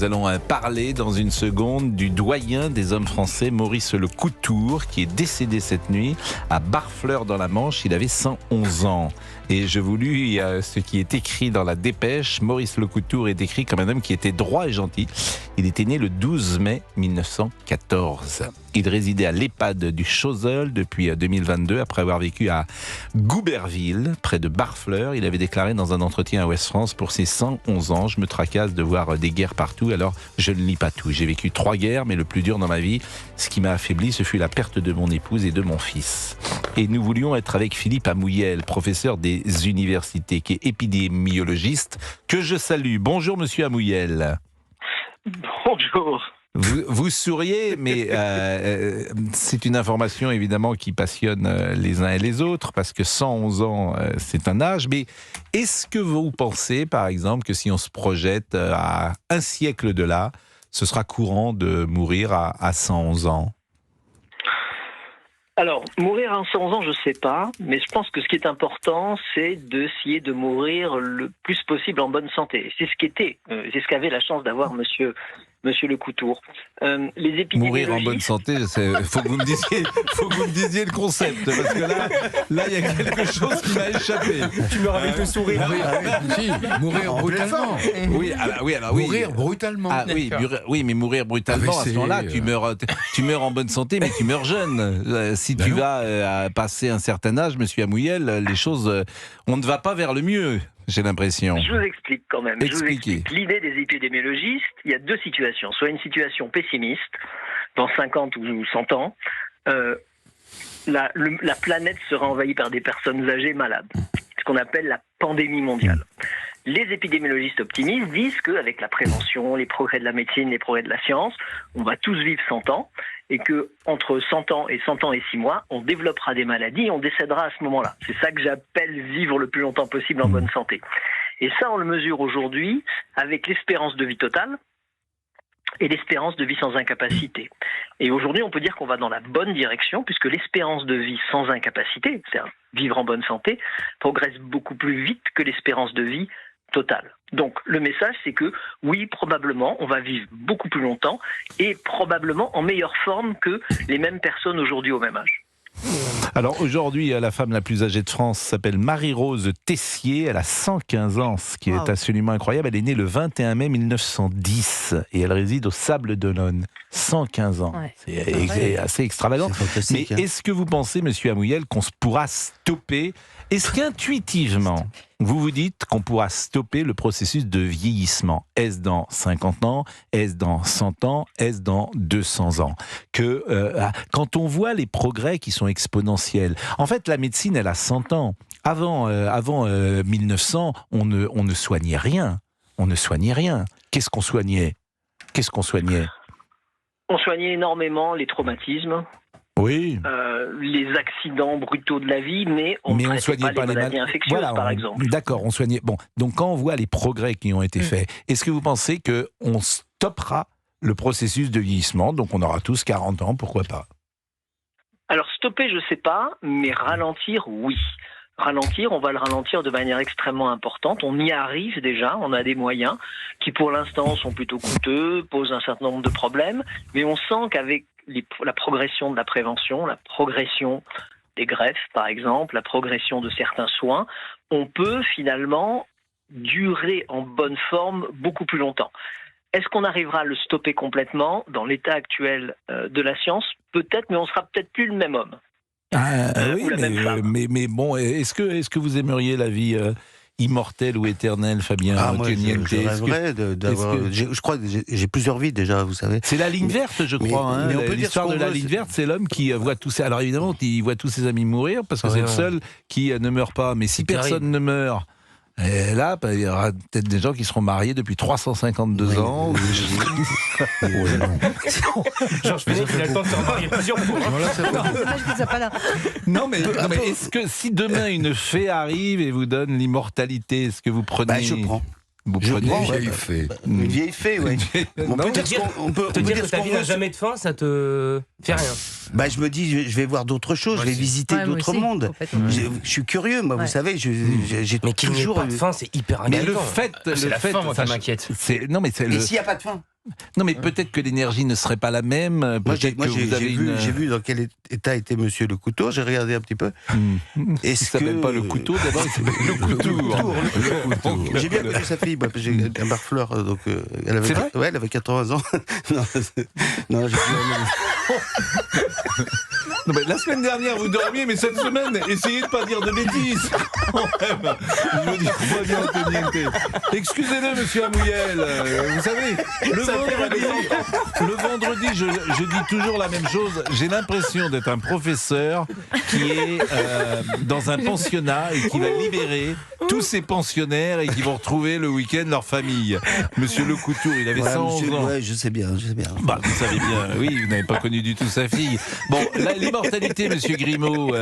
nous allons parler dans une seconde du doyen des hommes français, Maurice Lecoutour, qui est décédé cette nuit à Barfleur dans la Manche. Il avait 111 ans. Et je vous lis ce qui est écrit dans la dépêche. Maurice Lecoutour est décrit comme un homme qui était droit et gentil. Il était né le 12 mai 1914. Il résidait à l'EHPAD du Choseul depuis 2022, après avoir vécu à Gouberville, près de Barfleur. Il avait déclaré dans un entretien à Ouest France: pour ses 111 ans, je me tracasse de voir des guerres partout, alors je ne lis pas tout. J'ai vécu 3 guerres, mais le plus dur dans ma vie, ce qui m'a affaibli, ce fut la perte de mon épouse et de mon fils. Et nous voulions être avec Philippe Amouyel, professeur des universités, qui est épidémiologiste, que je salue. Bonjour Monsieur Amouyel. Bonjour. Vous souriez, mais c'est une information évidemment qui passionne les uns et les autres, parce que 111 ans, c'est un âge. Mais est-ce que vous pensez, par exemple, que si on se projette à un siècle de là, ce sera courant de mourir à 111 ans ? Alors, mourir à 111 ans, je ne sais pas, mais je pense que ce qui est important, c'est d'essayer de mourir le plus possible en bonne santé. C'est ce qu'avait la chance d'avoir Monsieur Lecoutour. Les épidémiologistes... Mourir en bonne santé, faut que vous me disiez le concept, parce que là, il y a quelque chose qui m'a échappé. Tu me avec le sourire. Mourir brutalement. Oui, alors oui. Mourir brutalement. Ah oui, mais mourir brutalement, à ce moment-là, tu meurs en bonne santé, mais tu meurs jeune. Si tu vas passer un certain âge, Monsieur Amouyel, les choses, on ne va pas vers le mieux. J'ai l'impression. Je vous explique quand même. Expliquez. Je vous explique. L'idée des épidémiologistes, il y a 2 situations. Soit une situation pessimiste, dans 50 ou 100 ans, la planète sera envahie par des personnes âgées malades. Ce qu'on appelle la pandémie mondiale. Les épidémiologistes optimistes disent qu'avec la prévention, les progrès de la médecine, les progrès de la science, on va tous vivre 100 ans et qu'entre 100 ans et 6 mois, on développera des maladies et on décédera à ce moment-là. C'est ça que j'appelle vivre le plus longtemps possible en bonne santé. Et ça, on le mesure aujourd'hui avec l'espérance de vie totale et l'espérance de vie sans incapacité. Et aujourd'hui, on peut dire qu'on va dans la bonne direction, puisque l'espérance de vie sans incapacité, c'est-à-dire vivre en bonne santé, progresse beaucoup plus vite que l'espérance de vie totale. Donc le message, c'est que oui, probablement, on va vivre beaucoup plus longtemps et probablement en meilleure forme que les mêmes personnes aujourd'hui au même âge. Alors aujourd'hui, la femme la plus âgée de France s'appelle Marie-Rose Tessier. Elle a 115 ans, ce qui est absolument incroyable. Elle est née le 21 mai 1910 et elle réside au Sables-d'Olonne. 115 ans. Ouais. C'est assez extravagant. Mais est-ce que vous pensez, Monsieur Amouyel, qu'on pourra stopper? Est-ce qu'intuitivement, vous vous dites qu'on pourra stopper le processus de vieillissement? Est-ce dans 50 ans? Est-ce dans 100 ans? Est-ce dans 200 ans? Que quand on voit les progrès qui sont exponentiels, en fait, la médecine, elle a 100 ans. Avant 1900, on ne soignait rien. On ne soignait rien. Qu'est-ce qu'on soignait? On soignait énormément les traumatismes. Oui. Les accidents brutaux de la vie, mais on ne soignait pas les maladies infectieuses, par exemple. D'accord, on soignait. Bon, donc quand on voit les progrès qui ont été faits, est-ce que vous pensez qu'on stoppera le processus de vieillissement? Donc on aura tous 40 ans, pourquoi pas? Alors stopper, je ne sais pas, mais ralentir, oui. Ralentir, on va le ralentir de manière extrêmement importante. On y arrive déjà, on a des moyens qui pour l'instant sont plutôt coûteux, posent un certain nombre de problèmes, mais on sent qu'avec la progression de la prévention, la progression des greffes par exemple, la progression de certains soins, on peut finalement durer en bonne forme beaucoup plus longtemps. Est-ce qu'on arrivera à le stopper complètement dans l'état actuel de la science? Peut-être, mais on sera peut-être plus le même homme. Oui, mais bon, est-ce que vous aimeriez la vie immortelle ou éternelle, Fabien? Moi, je rêverais d'avoir... Je crois que j'ai plusieurs vies déjà, vous savez. C'est la ligne verte, je crois. L'histoire de la ligne verte, c'est l'homme qui voit tous ses... Alors évidemment, il voit tous ses amis mourir parce que c'est le seul qui ne meurt pas. Mais si personne ne meurt... Et là, il y aura peut-être des gens qui seront mariés depuis 352 ans. Georges Fenech, il a le temps de se remarier plusieurs fois. Non, mais est-ce que si demain une fée arrive et vous donne l'immortalité, est-ce que vous prenez? Je prends. Vous prenez une vieille fée, oui. On peut dire que ta vie n'a jamais de fin, ça te fait rien. Je me dis, je vais voir d'autres choses, je vais visiter d'autres mondes. Je suis curieux, moi, vous savez, j'ai mais qu'il n'y ait pas de fin, c'est hyper inquiétant. Mais le fait, moi, ça m'inquiète. Et s'il n'y a pas de fin? Non, mais peut-être que l'énergie ne serait pas la même. J'ai vu dans quel état était Monsieur Le Couture. J'ai regardé un petit peu. Il s'appelle pas Le Couteau, d'abord, il s'appelle Le Couture. J'ai bien connu sa fille. J'ai un barfleur, donc elle avait. C'est vrai ? Ouais, elle avait 80 ans. non, j'ai Non, mais la semaine dernière, vous dormiez, mais cette semaine, essayez de pas dire de bêtises. Quand même. Je veux dire, pas bien teniente. Excusez-le, monsieur Amouyel. Vous savez, le vendredi, je dis toujours la même chose. J'ai l'impression d'être un professeur qui est dans un pensionnat et qui va libérer tous ces pensionnaires et qui vont retrouver le week-end leur famille. Monsieur Le Couture, il avait 111 ans. Ouais, je sais bien. Bah, vous savez bien, oui, vous n'avez pas connu du tout sa fille. Bon, l'immortalité, monsieur Grimaud.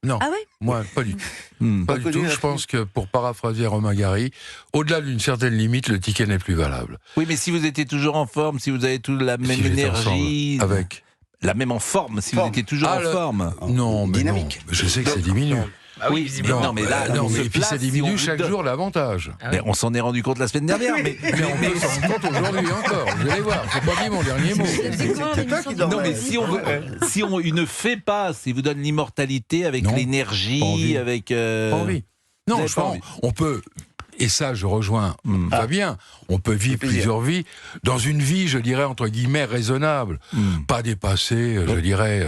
Non, Ah ouais ? moi, pas du tout. Pas du tout. Je pense que, pour paraphraser Romain Gary, au-delà d'une certaine limite, le ticket n'est plus valable. Oui, mais si vous étiez toujours en forme, si vous avez toute la même énergie... Avec la même en forme, si vous étiez toujours en forme. Non, mais dynamique. non. Je sais que ça diminue. Ah oui, visiblement. Non, mais là, et puis ça diminue chaque jour l'avantage. Mais on s'en est rendu compte la semaine dernière. Mais on s'en rend compte aujourd'hui encore. Vous allez voir, faut pas dire mon dernier mot. C'est toi qui non, mais si on ne fait pas, si vous donne l'immortalité avec l'énergie, avec. Pas envie. Non, je pense, on peut. Et ça, je rejoins Fabien, on peut vivre plusieurs vies, dans une vie, je dirais, entre guillemets, raisonnable, pas dépasser, je dirais,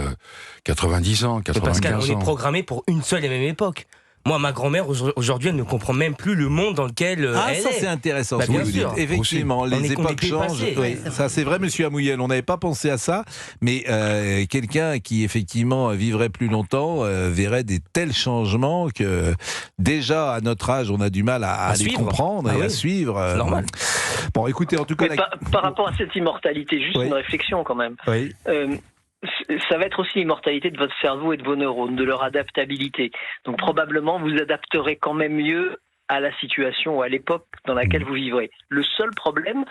90 ans, 95 Pascal, ans. on est programmé pour une seule et même époque. Moi, ma grand-mère, aujourd'hui, elle ne comprend même plus le monde dans lequel elle est. Ça, c'est intéressant. Bah, ce que bien vous sûr. dites. Effectivement, les époques changent. Oui, ça, c'est vrai, monsieur Amouyel. On n'avait pas pensé à ça. Mais quelqu'un qui, effectivement, vivrait plus longtemps verrait des tels changements que, déjà, à notre âge, on a du mal à les comprendre et à suivre. C'est normal. Bon, écoutez, en tout cas... Par rapport à cette immortalité, juste une réflexion quand même. Oui. Ça va être aussi l'immortalité de votre cerveau et de vos neurones, de leur adaptabilité. Donc probablement vous adapterez quand même mieux à la situation ou à l'époque dans laquelle vous vivrez. Le seul problème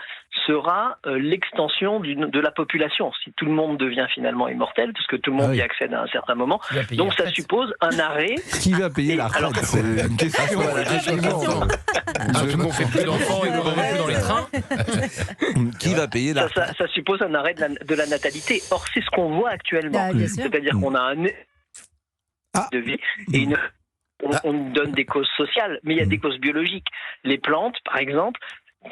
sera l'extension de la population. Si tout le monde devient finalement immortel, parce que tout le monde y accède à un certain moment, donc ça suppose un arrêt. Qui va payer la retraite ? C'est une question. Tout le monde fait plus d'enfants et ne rentre plus dans les trains. Qui va payer la retraite ? Ça suppose un arrêt de la natalité. Or, c'est ce qu'on voit actuellement. C'est-à-dire qu'on a un de vie et on donne des causes sociales, mais il y a des causes biologiques. Les plantes, par exemple,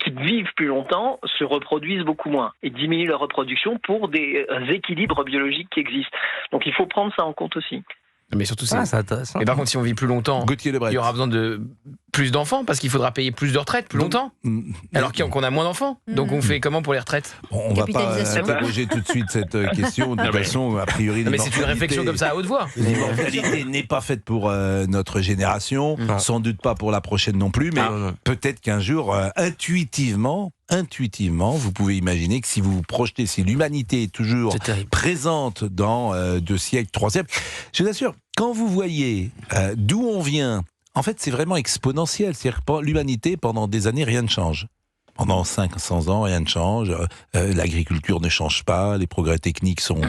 qui vivent plus longtemps, se reproduisent beaucoup moins et diminuent leur reproduction pour des équilibres biologiques qui existent. Donc il faut prendre ça en compte aussi. Mais surtout, c'est intéressant. Mais par contre, si on vit plus longtemps, il y aura besoin de plus d'enfants parce qu'il faudra payer plus de retraites plus longtemps. Alors qu'on a moins d'enfants. Donc on fait comment pour les retraites ? On ne va pas interroger tout de suite cette question. De toute façon, a priori, mais c'est une réflexion comme ça à haute voix. L'immortalité n'est pas faite pour notre génération, sans doute pas pour la prochaine non plus, mais peut-être qu'un jour, intuitivement, vous pouvez imaginer que si vous vous projetez, si l'humanité est toujours présente dans 2 siècles, 3 siècles, je vous assure, quand vous voyez d'où on vient, en fait, c'est vraiment exponentiel. C'est-à-dire que l'humanité, pendant des années, rien ne change. Pendant 500 ans, rien ne change. L'agriculture ne change pas. Les progrès techniques sont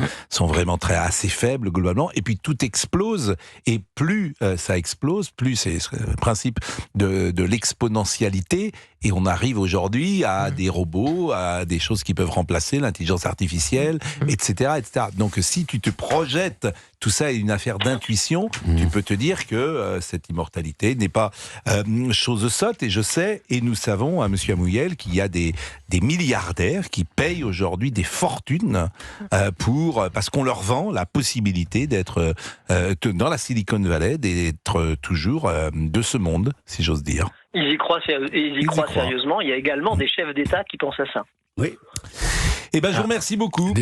vraiment assez faibles, globalement. Et puis, tout explose. Et plus ça explose, plus c'est le principe de l'exponentialité. Et on arrive aujourd'hui à des robots, à des choses qui peuvent remplacer l'intelligence artificielle, etc., etc. Donc, si tu te projettes, tout ça est une affaire d'intuition, tu peux te dire que cette immortalité n'est pas chose sotte. Et je sais, et nous savons, à monsieur Amouyel, qu'il y a des milliardaires qui payent aujourd'hui des fortunes parce qu'on leur vend la possibilité d'être dans la Silicon Valley, d'être toujours de ce monde, si j'ose dire. Ils y croient sérieusement. Il y a également des chefs d'État qui pensent à ça. Oui. Eh ben, je vous remercie beaucoup.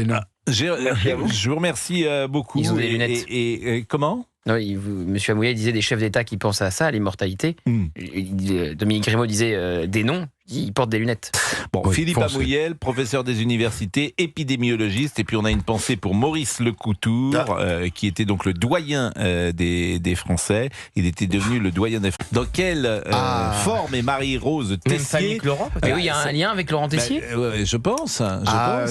Je vous remercie beaucoup. Ils ont des lunettes. Et comment ? Non, monsieur Amouyel disait des chefs d'État qui pensent à ça, à l'immortalité. Dominique Grimaud disait des noms qui portent des lunettes. Bon, Philippe Amouyel, professeur des universités, épidémiologiste, et puis on a une pensée pour Maurice Le Couture, qui était donc le doyen des Français. Il était devenu le doyen des Français. Dans quelle forme est Marie-Rose Tessier ? Mais oui, il y a un lien avec Laurent Tessier ? Je pense.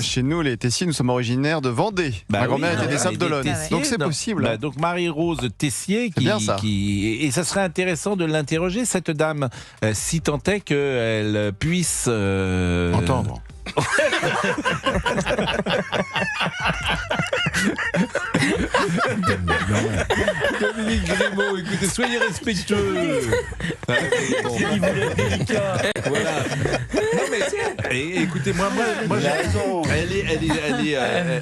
Chez nous, les Tessier, nous sommes originaires de Vendée. Ma grand-mère était des Sables d'Olonne. Donc c'est possible. Donc Marie-Rose Tessier, et ça serait intéressant de l'interroger, cette dame, si tant est qu'elle puisse entendre. Dominique Grimaud, écoutez, soyez respectueux. Bon. Il voulait être délicat. Voilà. Non mais, écoutez, moi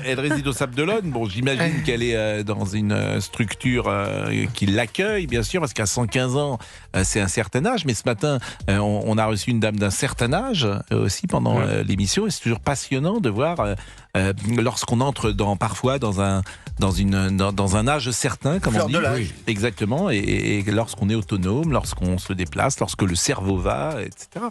elle réside au Sable d'Olonne. Bon, j'imagine qu'elle est dans une structure qui l'accueille, bien sûr, parce qu'à 115 ans, c'est un certain âge. Mais ce matin, on a reçu une dame d'un certain âge aussi pendant l'émission. Et c'est toujours passionnant de voir lorsqu'on entre parfois dans un âge certain, comme on dit. Oui, exactement. Et lorsqu'on est autonome, lorsqu'on se déplace, lorsque le cerveau va, etc.